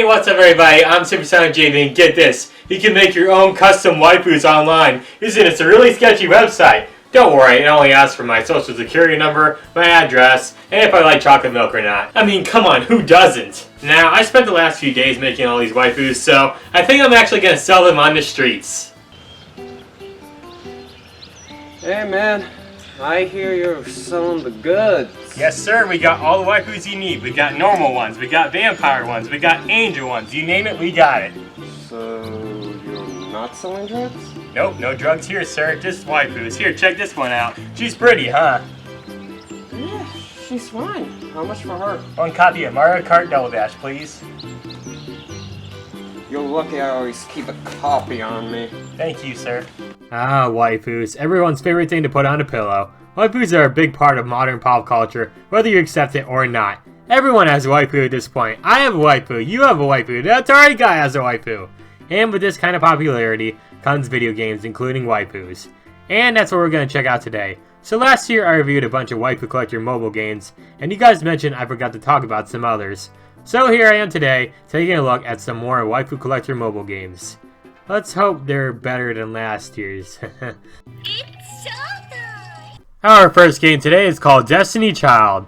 Hey, what's up everybody? I'm SuperSonicJB, and get this, you can make your own custom waifus online using this really sketchy website. Don't worry, it only asks for my social security number, my address, and if I like chocolate milk or not. I mean, come on, who doesn't? Now, I spent the last few days making all these waifus, so I think I'm actually going to sell them on the streets. Hey man, I hear you're selling the goods. Yes sir, we got all the waifus you need. We got normal ones, we got vampire ones, we got angel ones. You name it, we got it. So, you're not selling drugs? Nope, no drugs here sir, just waifus. Here, check this one out. She's pretty, huh? Yeah, she's fine. How much for her? One copy of Mario Kart Double Dash, please. You're lucky I always keep a copy on me. Thank you, sir. Ah, waifus. Everyone's favorite thing to put on a pillow. Waifus are a big part of modern pop culture, whether you accept it or not. Everyone has a waifu at this point. I have a waifu, you have a waifu, that Atari guy has a waifu. And with this kind of popularity comes video games, including waifus. And that's what we're going to check out today. So last year I reviewed a bunch of Waifu Collector Mobile Games, and you guys mentioned I forgot to talk about some others. So here I am today, taking a look at some more Waifu Collector Mobile Games. Let's hope they're better than last year's. Our first game today is called Destiny Child.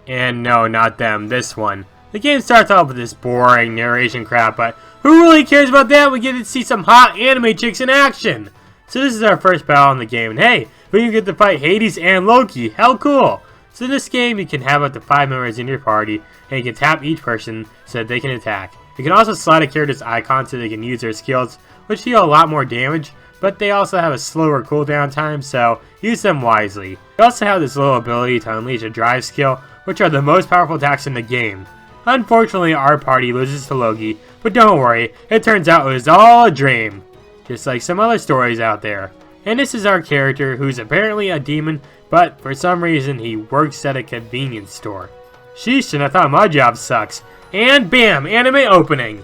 And no, not them, this one. The game starts off with this boring narration crap, but who really cares about that? We get to see some hot anime chicks in action. So this is our first battle in the game, and hey, we can get to fight Hades and Loki. Hell cool! So in this game, you can have up to 5 members in your party, and you can tap each person so that they can attack. You can also slide a character's icon so they can use their skills, which deal a lot more damage, but they also have a slower cooldown time, so use them wisely. You also have this little ability to unleash a drive skill, which are the most powerful attacks in the game. Unfortunately, our party loses to Loki, but don't worry, it turns out it was all a dream. Just like some other stories out there. And this is our character, who's apparently a demon, but for some reason he works at a convenience store. Sheesh, and I thought my job sucks. And bam, anime opening.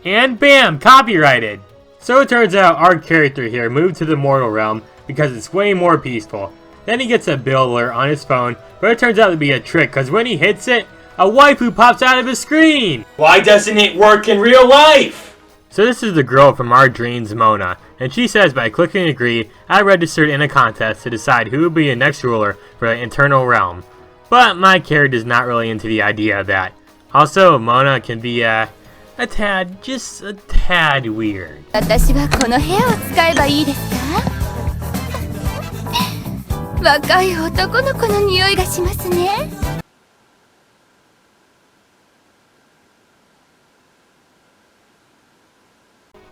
And bam, copyrighted. So it turns out our character here moved to the mortal realm because it's way more peaceful. Then he gets a bill alert on his phone, but it turns out to be a trick because when he hits it, a waifu pops out of his screen. Why doesn't it work in real life? So this is the girl from our dreams, Mona, and she says by clicking agree, I registered in a contest to decide who would be the next ruler for the internal realm. But my character is not really into the idea of that. Also, Mona can be just a tad weird.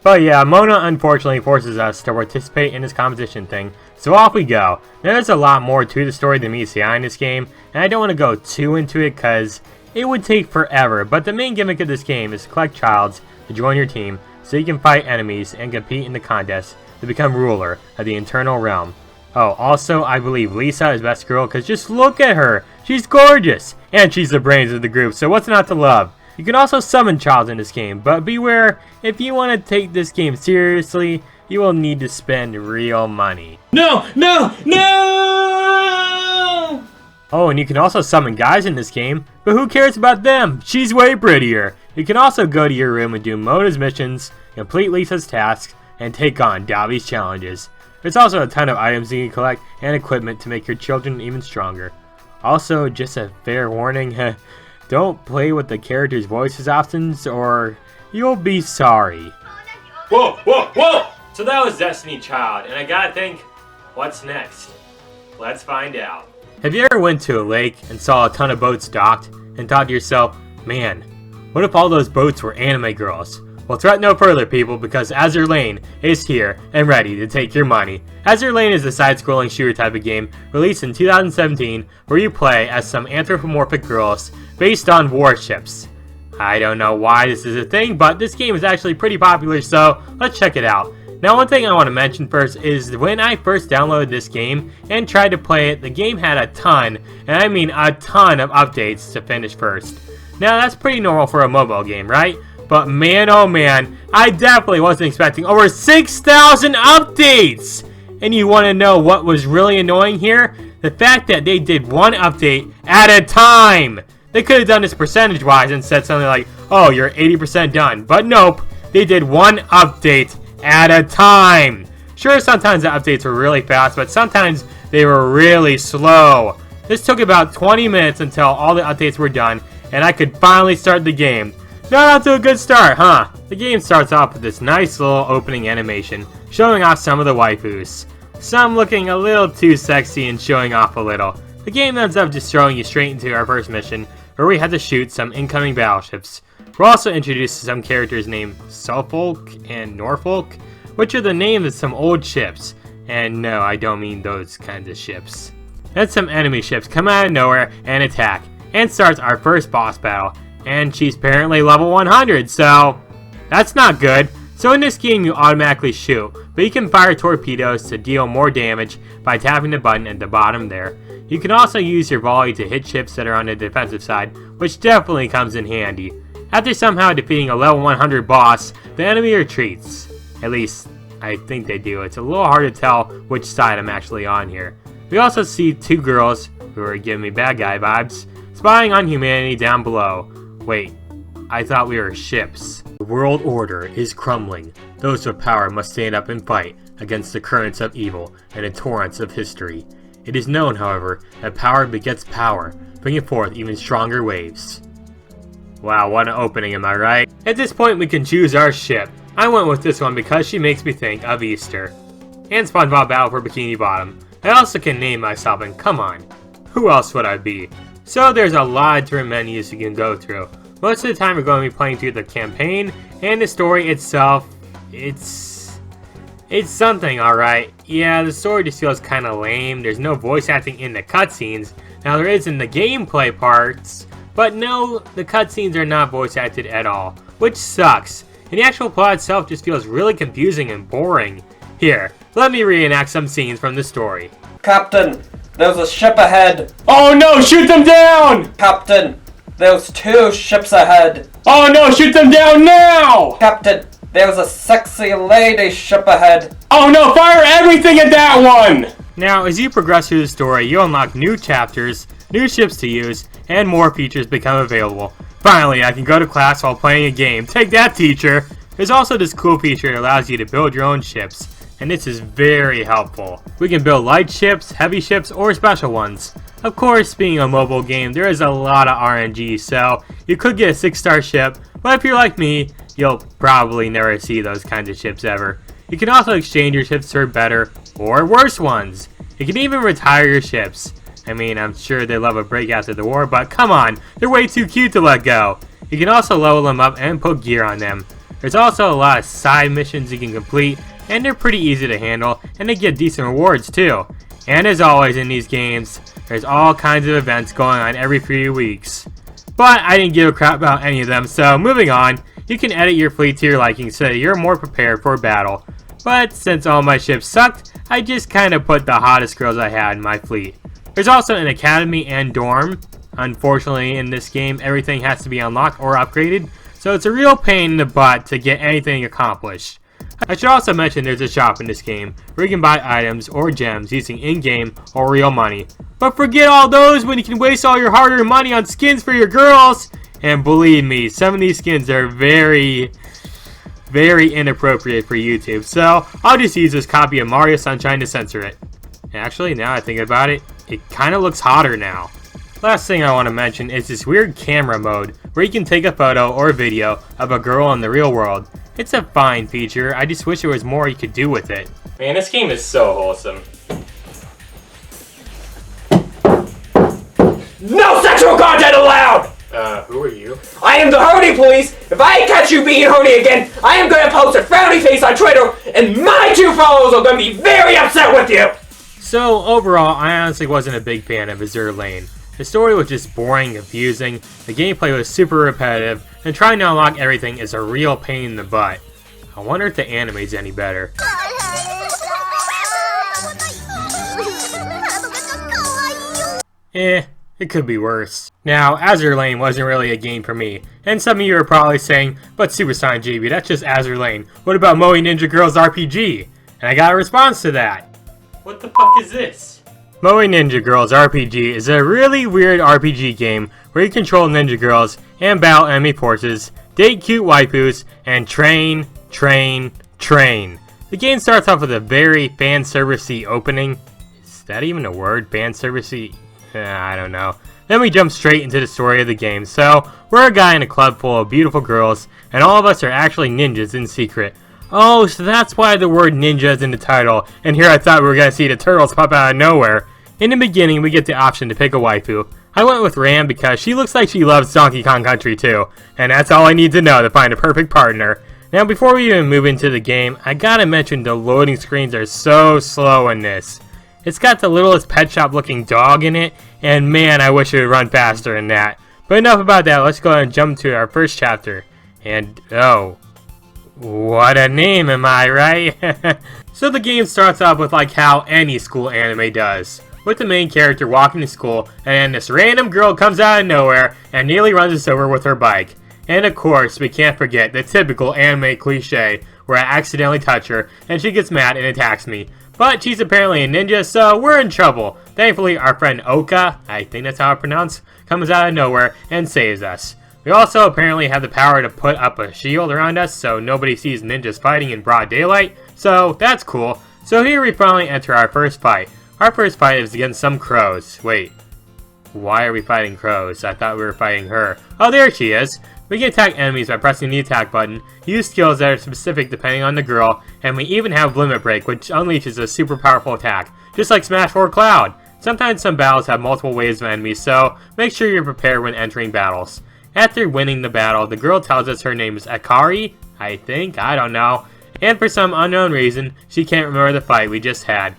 But yeah, Mona unfortunately forces us to participate in this competition thing, so off we go. Now there's a lot more to the story than meets the eye in this game, and I don't want to go too into it because it would take forever, but the main gimmick of this game is to collect childs to join your team so you can fight enemies and compete in the contest to become ruler of the internal realm. Oh, also I believe Lisa is best girl because just look at her, she's gorgeous, and she's the brains of the group, so what's not to love? You can also summon childs in this game, but beware, if you want to take this game seriously, you will need to spend real money. No! No! No! Oh, and you can also summon guys in this game, but who cares about them? She's way prettier. You can also go to your room and do Mona's missions, complete Lisa's tasks, and take on Davi's challenges. There's also a ton of items you can collect and equipment to make your children even stronger. Also, just a fair warning, don't play with the character's voices often, or you'll be sorry. Whoa, whoa, whoa! So that was Destiny Child, and I gotta think, what's next? Let's find out. Have you ever went to a lake and saw a ton of boats docked, and thought to yourself, man, what if all those boats were anime girls? Well, threat no further, people, because Azer Lane is here and ready to take your money. Azer Lane is a side-scrolling shooter type of game released in 2017 where you play as some anthropomorphic girls based on warships. I don't know why this is a thing, but this game is actually pretty popular, so let's check it out. Now, one thing I want to mention first is when I first downloaded this game and tried to play it, the game had a ton, and I mean a ton of updates to finish first. Now, that's pretty normal for a mobile game, right? But man, oh man, I definitely wasn't expecting over 6,000 updates! And you want to know what was really annoying here? The fact that they did one update at a time! They could have done this percentage-wise and said something like, oh, you're 80% done. But nope, they did one update at a time. Sure, sometimes the updates were really fast, but sometimes they were really slow. This took about 20 minutes until all the updates were done, and I could finally start the game. Not off to a good start, huh? The game starts off with this nice little opening animation, showing off some of the waifus. Some looking a little too sexy and showing off a little. The game ends up just throwing you straight into our first mission, where we had to shoot some incoming battleships. We're also introduced to some characters named Suffolk and Norfolk, which are the names of some old ships. And no, I don't mean those kinds of ships. Then some enemy ships come out of nowhere and attack, and starts our first boss battle. And she's apparently level 100, so that's not good. So in this game you automatically shoot, but you can fire torpedoes to deal more damage by tapping the button at the bottom there. You can also use your volley to hit ships that are on the defensive side, which definitely comes in handy. After somehow defeating a level 100 boss, the enemy retreats. At least, I think they do. It's a little hard to tell which side I'm actually on here. We also see two girls, who are giving me bad guy vibes, spying on humanity down below. Wait, I thought we were ships. The world order is crumbling. Those with power must stand up and fight against the currents of evil and the torrents of history. It is known, however, that power begets power, bringing forth even stronger waves. Wow, what an opening, am I right? At this point we can choose our ship. I went with this one because she makes me think of Easter. And SpongeBob Battle for Bikini Bottom. I also can name myself, and come on, who else would I be? So there's a lot of different menus you can go through. Most of the time we're going to be playing through the campaign, and the story itself, it's something, alright. Yeah, the story just feels kinda lame. There's no voice acting in the cutscenes. Now there is in the gameplay parts, but no, the cutscenes are not voice acted at all, which sucks. And the actual plot itself just feels really confusing and boring. Here, let me reenact some scenes from the story. Captain, there's a ship ahead. Oh no, shoot them down! Captain, there's two ships ahead. Oh no, shoot them down now! Captain, there's a sexy lady ship ahead. Oh no, fire everything at that one! Now, as you progress through the story, you unlock new chapters, new ships to use, and more features become available. Finally, I can go to class while playing a game. Take that, teacher! There's also this cool feature that allows you to build your own ships, and this is very helpful. We can build light ships, heavy ships, or special ones. Of course, being a mobile game, there is a lot of RNG, so you could get a 6-star ship, but if you're like me, you'll probably never see those kinds of ships ever. You can also exchange your ships for better or worse ones. You can even retire your ships. I mean, I'm sure they love a break after the war, but come on, they're way too cute to let go. You can also level them up and put gear on them. There's also a lot of side missions you can complete, and they're pretty easy to handle, and they get decent rewards too. And as always in these games, there's all kinds of events going on every few weeks. But I didn't give a crap about any of them, so moving on, you can edit your fleet to your liking so that you're more prepared for battle. But since all my ships sucked, I just kinda put the hottest girls I had in my fleet. There's also an academy and dorm. Unfortunately, in this game, everything has to be unlocked or upgraded, so it's a real pain in the butt to get anything accomplished. I should also mention there's a shop in this game where you can buy items or gems using in-game or real money. But forget all those when you can waste all your hard-earned money on skins for your girls! And believe me, some of these skins are very inappropriate for YouTube, so I'll just use this copy of Mario Sunshine to censor it. Actually, now I think about it, it kinda looks hotter now. Last thing I want to mention is this weird camera mode where you can take a photo or video of a girl in the real world. It's a fine feature, I just wish there was more you could do with it. Man, this game is so wholesome. No sexual content allowed! Who are you? I am the Honey Police. If I catch you being horny again, I am going to post a frowny face on Twitter, and my 2 followers are going to be very upset with you! So, overall, I honestly wasn't a big fan of Azer Lane. The story was just boring and confusing, the gameplay was super repetitive, and trying to unlock everything is a real pain in the butt. I wonder if the anime's any better. It could be worse. Now, Azer Lane wasn't really a game for me, and some of you are probably saying, but SuperSonicJB, that's just Azer Lane. What about Moe Ninja Girls RPG? And I got a response to that. What the fuck is this? Moe Ninja Girls RPG is a really weird RPG game where you control ninja girls and battle enemy forces, date cute waifus, and train. The game starts off with a very fan servicey opening. Is that even a word? Fan servicey? I don't know. Then we jump straight into the story of the game. So, we're a guy in a club full of beautiful girls, and all of us are actually ninjas in secret. Oh, so that's why the word ninja is in the title, and here I thought we were going to see the turtles pop out of nowhere. In the beginning, we get the option to pick a waifu. I went with Ram because she looks like she loves Donkey Kong Country too, and that's all I need to know to find a perfect partner. Now before we even move into the game, I gotta mention the loading screens are so slow in this. It's got the littlest pet shop looking dog in it, and man, I wish it would run faster than that. But enough about that, let's go ahead and jump to our first chapter. And oh, what a name, am I right? So the game starts off with like how any school anime does, with the main character walking to school, and then this random girl comes out of nowhere and nearly runs us over with her bike. And of course, we can't forget the typical anime cliche, where I accidentally touch her, and she gets mad and attacks me. But she's apparently a ninja, so we're in trouble. Thankfully, our friend Oka, I think that's how it's pronounced, comes out of nowhere and saves us. We also apparently have the power to put up a shield around us, so nobody sees ninjas fighting in broad daylight, so that's cool. So here we finally enter our first fight. Our first fight is against some crows. Wait, why are we fighting crows? I thought we were fighting her. Oh, there she is. We can attack enemies by pressing the attack button, use skills that are specific depending on the girl, and we even have Limit Break, which unleashes a super powerful attack, just like Smash 4 Cloud. Sometimes some battles have multiple waves of enemies, so make sure you're prepared when entering battles. After winning the battle, the girl tells us her name is Akari, I think, I don't know, and for some unknown reason, she can't remember the fight we just had.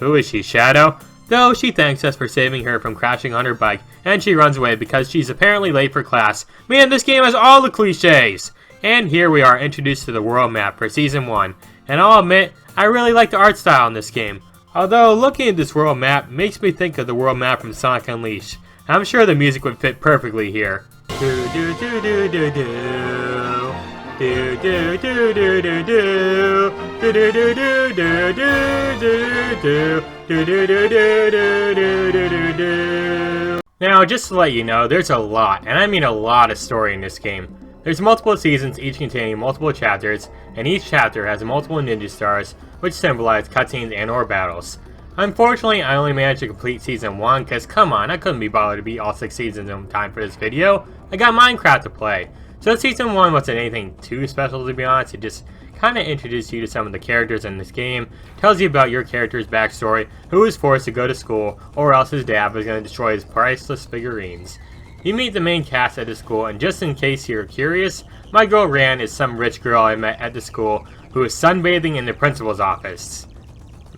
Who is she, Shadow? Though she thanks us for saving her from crashing on her bike, and she runs away because she's apparently late for class. Man, this game has all the cliches! And here we are introduced to the world map for Season 1. And I'll admit, I really like the art style in this game. Although, looking at this world map makes me think of the world map from Sonic Unleashed. I'm sure the music would fit perfectly here. Do do do do do do. Do do do do do do. Do do do do do do do. Do do do do do do do do. Now, just to let you know, there's a lot, and I mean a lot of story in this game. There's multiple seasons, each containing multiple chapters, and each chapter has multiple ninja stars, which symbolize cutscenes and or battles. Unfortunately, I only managed to complete Season 1, cause come on, I couldn't be bothered to beat all 6 seasons in time for this video. I got Minecraft to play. So Season 1 wasn't anything too special, to be honest. It just kind of introduced you to some of the characters in this game, tells you about your character's backstory, who was forced to go to school, or else his dad was going to destroy his priceless figurines. You meet the main cast at the school, and just in case you're curious, my girl Ran is some rich girl I met at the school who is sunbathing in the principal's office.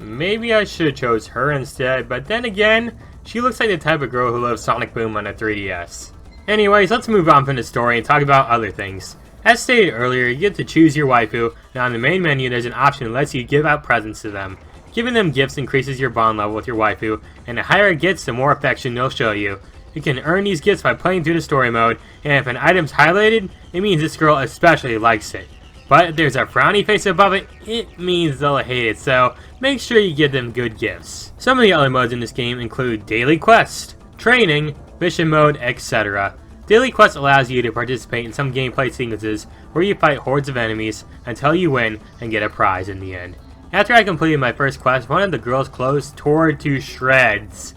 Maybe I should have chose her instead, but then again, she looks like the type of girl who loves Sonic Boom on a 3DS. Anyways, let's move on from the story and talk about other things. As stated earlier, you get to choose your waifu, and on the main menu there's an option that lets you give out presents to them. Giving them gifts increases your bond level with your waifu, and the higher it gets, the more affection they'll show you. You can earn these gifts by playing through the story mode, and if an item's highlighted, it means this girl especially likes it. But if there's a frowny face above it, it means they'll hate it, so make sure you give them good gifts. Some of the other modes in this game include Daily Quest, Training, Mission Mode, etc. Daily Quest allows you to participate in some gameplay sequences where you fight hordes of enemies until you win and get a prize in the end. After I completed my first quest, one of the girls' clothes tore to shreds.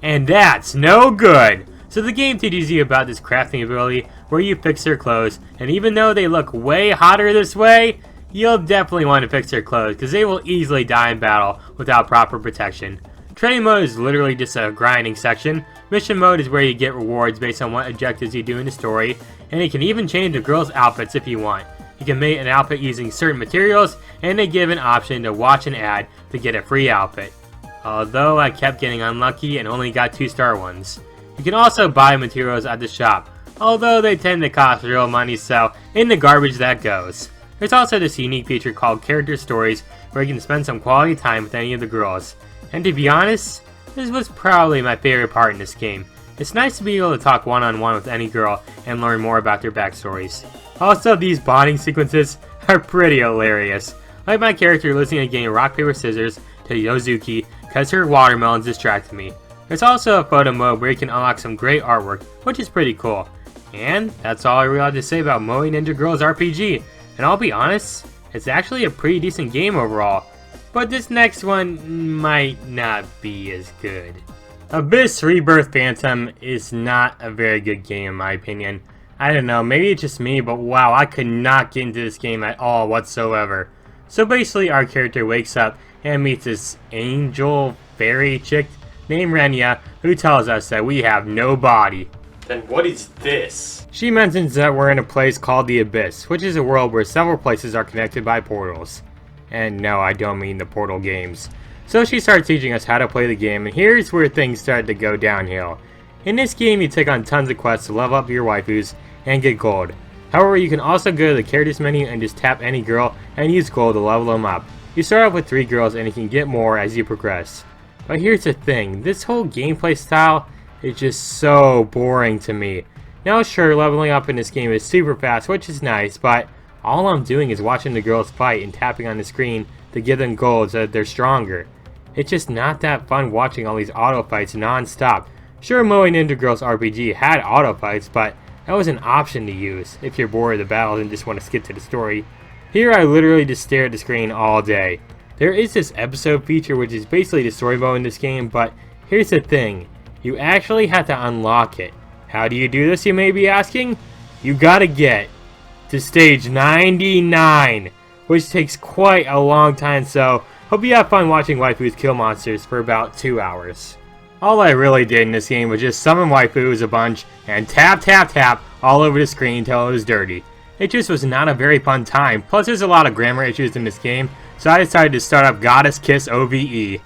And that's no good! So the game teaches you about this crafting ability where you fix their clothes, and even though they look way hotter this way, you'll definitely want to fix their clothes because they will easily die in battle without proper protection. Training mode is literally just a grinding section. Mission mode is where you get rewards based on what objectives you do in the story, and you can even change the girls' outfits if you want. You can make an outfit using certain materials, and they give an option to watch an ad to get a free outfit. Although I kept getting unlucky and only got 2-star ones. You can also buy materials at the shop, although they tend to cost real money, so in the garbage that goes. There's also this unique feature called Character Stories, where you can spend some quality time with any of the girls. And to be honest, this was probably my favorite part in this game. It's nice to be able to talk one-on-one with any girl and learn more about their backstories. Also, these bonding sequences are pretty hilarious. Like my character listening to a game Rock Paper Scissors to Yozuki, because her watermelons distracted me. There's also a photo mode where you can unlock some great artwork, which is pretty cool. And that's all I really have to say about Moe Ninja Girls RPG. And I'll be honest, it's actually a pretty decent game overall. But this next one might not be as good. Abyss Rebirth Phantom is not a very good game in my opinion. I don't know, maybe it's just me, but wow, I could not get into this game at all whatsoever. So basically our character wakes up and meets this angel fairy chick named Renya, who tells us that we have no body. Then what is this? She mentions that we're in a place called the Abyss, which is a world where several places are connected by portals. And no, I don't mean the Portal games. So she starts teaching us how to play the game, and here's where things start to go downhill. In this game, you take on tons of quests to level up your waifus and get gold. However, you can also go to the characters menu and just tap any girl and use gold to level them up. You start off with 3 girls and you can get more as you progress. But here's the thing, this whole gameplay style is just so boring to me. Now sure, leveling up in this game is super fast, which is nice, but all I'm doing is watching the girls fight and tapping on the screen to give them gold so that they're stronger. It's just not that fun watching all these auto fights non-stop. Sure, Moe Ninja Girls RPG had auto fights, but that was an option to use if you're bored of the battles and just want to skip to the story. Here I literally just stare at the screen all day. There is this episode feature which is basically the story mode in this game, but here's the thing. You actually have to unlock it. How do you do this, you may be asking? You gotta get to stage 99, which takes quite a long time, so hope you have fun watching waifus kill monsters for about 2 hours. All I really did in this game was just summon waifus a bunch and tap tap tap all over the screen until it was dirty. It just was not a very fun time, plus there's a lot of grammar issues in this game, so I decided to start up Goddess Kiss Ove.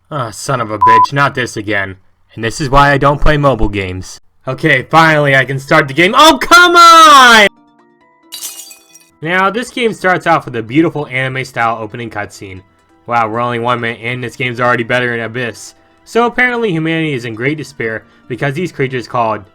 Ah, son of a bitch, not this again. And this is why I don't play mobile games. Okay, finally I can start the game. Oh, come on! Now, this game starts off with a beautiful anime-style opening cutscene. Wow, we're only 1 minute in, this game's already better than Abyss. So apparently humanity is in great despair because these creatures called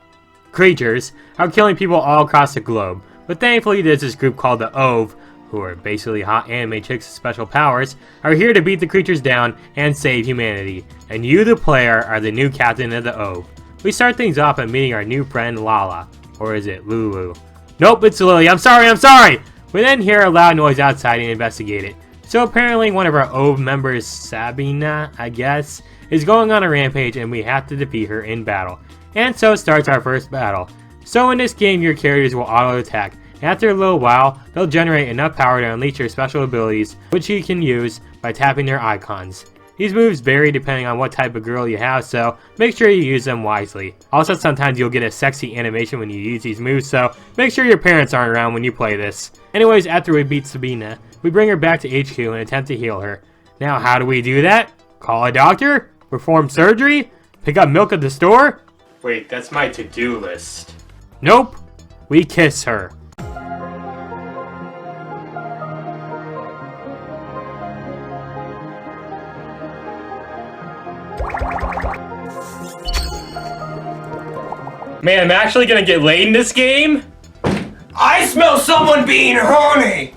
creatures are killing people all across the globe. But thankfully there's this group called the Ove, who are basically hot anime chicks with special powers, are here to beat the creatures down and save humanity. And you, the player, are the new captain of the Ove. We start things off by meeting our new friend Lala. Or is it Lulu? Nope, it's Lily. I'm sorry! We then hear a loud noise outside and investigate it. So apparently one of our Ove members, Sabina, I guess, is going on a rampage and we have to defeat her in battle. And so starts our first battle. So in this game your characters will auto attack. After a little while, they'll generate enough power to unleash their special abilities, which you can use by tapping their icons. These moves vary depending on what type of girl you have, so make sure you use them wisely. Also, sometimes you'll get a sexy animation when you use these moves, so make sure your parents aren't around when you play this. Anyways, after we beat Sabina, we bring her back to HQ and attempt to heal her. Now, how do we do that? Call a doctor? Perform surgery? Pick up milk at the store? Wait, that's my to-do list. Nope. We kiss her. Man, I'm actually gonna get laid in this game? I smell someone being horny!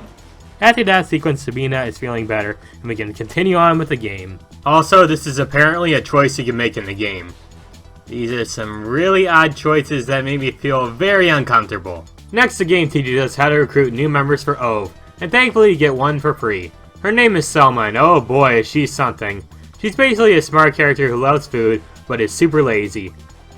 After that sequence, Sabina is feeling better, and we can continue on with the game. Also, this is apparently a choice you can make in the game. These are some really odd choices that made me feel very uncomfortable. Next, the game teaches us how to recruit new members for Ove, and thankfully you get one for free. Her name is Selma, and oh boy is she something. She's basically a smart character who loves food, but is super lazy.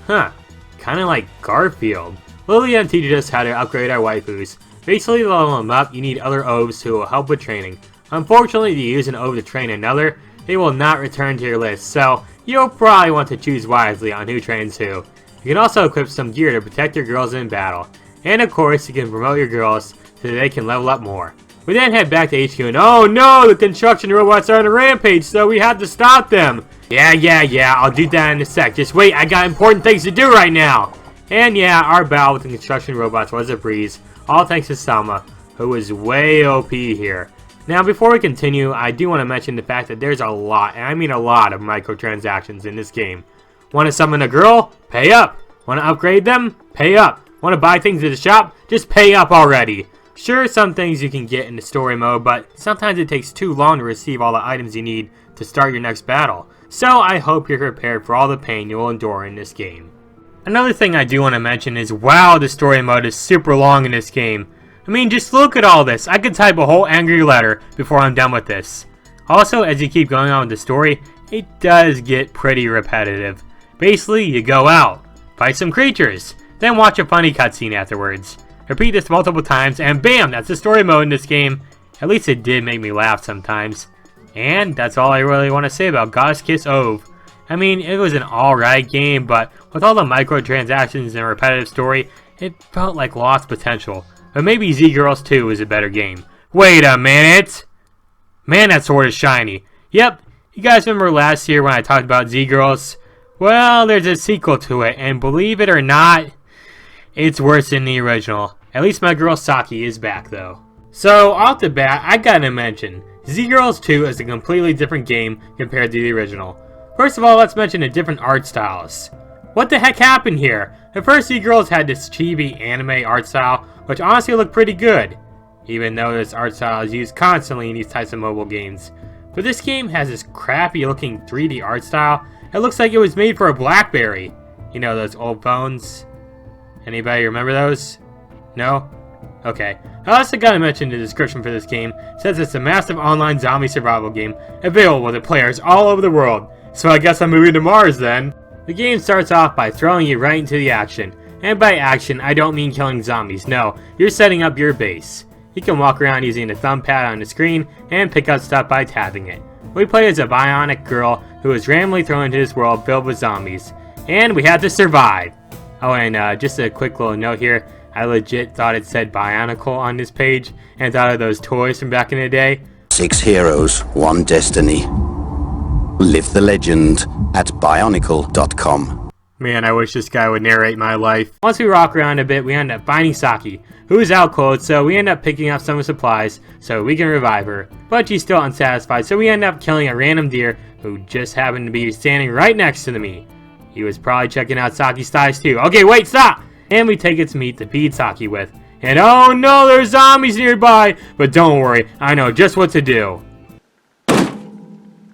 Huh, kinda like Garfield. Lillian teaches us how to upgrade our waifus. Basically, to level them up, you need other Oves who will help with training. Unfortunately, if you use an Ove to train another, they will not return to your list, so you'll probably want to choose wisely on who trains who. You can also equip some gear to protect your girls in battle. And of course, you can promote your girls so that they can level up more. We then head back to HQ and oh no, the construction robots are on a rampage, so we have to stop them. Yeah, I'll do that in a sec. Just wait, I got important things to do right now. And yeah, our battle with the construction robots was a breeze, all thanks to Selma, who is way OP here. Now, before we continue, I do want to mention the fact that there's a lot, and I mean a lot, of microtransactions in this game. Want to summon a girl? Pay up. Want to upgrade them? Pay up. Want to buy things at the shop? Just pay up already. Sure, some things you can get in the story mode, but sometimes it takes too long to receive all the items you need to start your next battle. So I hope you're prepared for all the pain you will endure in this game. Another thing I do want to mention is, wow, the story mode is super long in this game. I mean, just look at all this. I could type a whole angry letter before I'm done with this. Also, as you keep going on with the story, it does get pretty repetitive. Basically, you go out, fight some creatures, then watch a funny cutscene afterwards. Repeat this multiple times, and bam, that's the story mode in this game. At least it did make me laugh sometimes. And that's all I really want to say about Kiss Ove. I mean, it was an alright game, but with all the microtransactions and repetitive story, it felt like lost potential. But maybe Z-Girls 2 is a better game. Wait a minute! Man, that sword is shiny. Yep, you guys remember last year when I talked about Z-Girls? Well, there's a sequel to it, and believe it or not, it's worse than the original. At least my girl Saki is back, though. So, off the bat, I gotta mention, Z-Girls 2 is a completely different game compared to the original. First of all, let's mention the different art styles. What the heck happened here? The first Z-Girls had this chibi anime art style, which honestly looked pretty good, even though this art style is used constantly in these types of mobile games. But this game has this crappy looking 3D art style. It looks like it was made for a BlackBerry. You know, those old phones? Anybody remember those? No? Okay. I also gotta mention the description for this game. It says it's a massive online zombie survival game available to players all over the world. So I guess I'm moving to Mars then. The game starts off by throwing you right into the action. And by action, I don't mean killing zombies. No, you're setting up your base. You can walk around using the thumb pad on the screen and pick up stuff by tapping it. We play as a bionic girl who is randomly thrown into this world filled with zombies. And we have to survive. Oh, and just a quick little note here. I legit thought it said Bionicle on this page and thought of those toys from back in the day. 6 heroes, 1 destiny. Live the legend at bionicle.com. Man, I wish this guy would narrate my life. Once we rock around a bit, we end up finding Saki, who is out cold, so we end up picking up some supplies so we can revive her. But she's still unsatisfied, so we end up killing a random deer who just happened to be standing right next to me. He was probably checking out Saki's thighs too. Okay, wait, stop! And we take its meat to feed Saki with. And oh no, there's zombies nearby! But don't worry, I know just what to do.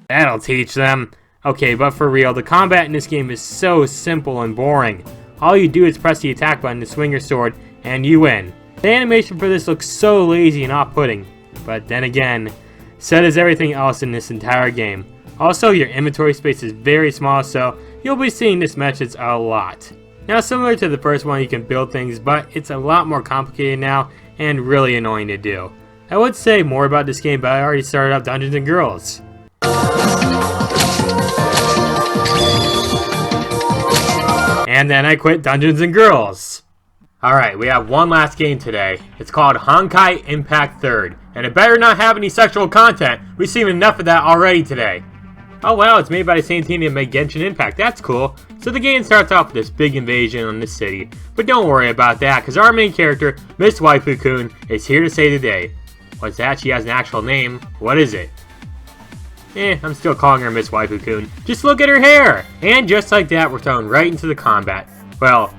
That'll teach them. Okay, but for real, the combat in this game is so simple and boring. All you do is press the attack button to swing your sword, and you win. The animation for this looks so lazy and off-putting. But then again, so does everything else in this entire game. Also, your inventory space is very small, so you'll be seeing this message a lot. Now, similar to the first one, you can build things, but it's a lot more complicated now, and really annoying to do. I would say more about this game, but I already started up Dungeons & Girls. And then I quit Dungeons & Girls. Alright, we have one last game today. It's called Hongkai Impact 3rd, and it better not have any sexual content. We've seen enough of that already today. Oh wow, it's made by the same team that made Genshin Impact. That's cool. So the game starts off with this big invasion on the city. But don't worry about that, because our main character, Miss Waifu-kun, is here to save the day. What's that? She has an actual name. What is it? I'm still calling her Miss Waifu-kun. Just look at her hair! And just like that, we're thrown right into the combat. Well,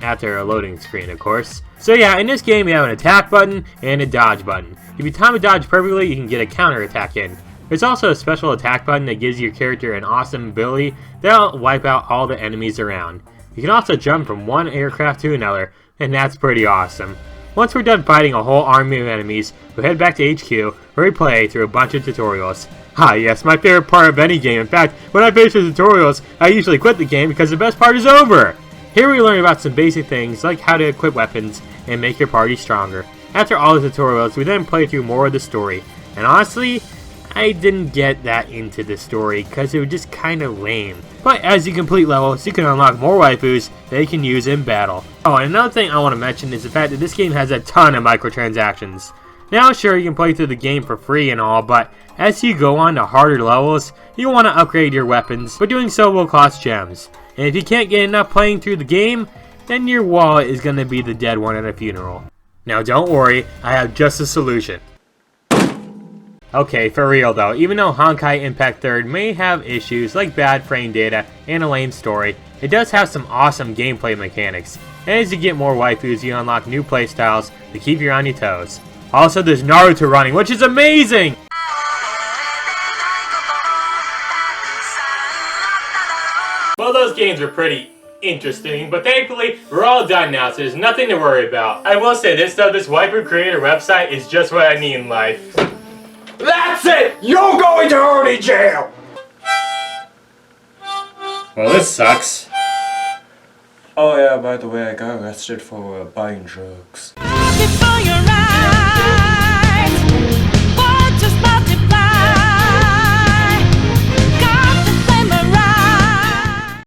after a loading screen, of course. So yeah, in this game, you have an attack button and a dodge button. If you time a dodge perfectly, you can get a counter attack in. There's also a special attack button that gives your character an awesome ability that'll wipe out all the enemies around. You can also jump from one aircraft to another, and that's pretty awesome. Once we're done fighting a whole army of enemies, we'll head back to HQ, where we play through a bunch of tutorials. Ah yes, my favorite part of any game. In fact, when I finish the tutorials, I usually quit the game because the best part is over! Here we learn about some basic things like how to equip weapons and make your party stronger. After all the tutorials, we then play through more of the story. And honestly, I didn't get that into the story because it was just kind of lame. But as you complete levels, you can unlock more waifus that you can use in battle. Oh, and another thing I want to mention is the fact that this game has a ton of microtransactions. Now sure, you can play through the game for free and all, but as you go on to harder levels, you want to upgrade your weapons, but doing so will cost gems. And if you can't get enough playing through the game, then your wallet is going to be the dead one at a funeral. Now don't worry, I have just a solution. Okay, for real though, even though Hongkai Impact 3rd may have issues like bad frame data and a lame story, it does have some awesome gameplay mechanics. And as you get more waifus, you unlock new playstyles to keep you on your toes. Also, there's Naruto running, which is amazing! games were pretty interesting, but thankfully, we're all done now, so there's nothing to worry about. I will say this though, this Waifu Creator website is just what I need in life. That's it! You're going to Oni jail! Well, this sucks. Oh yeah, by the way, I got arrested for buying drugs. Before you're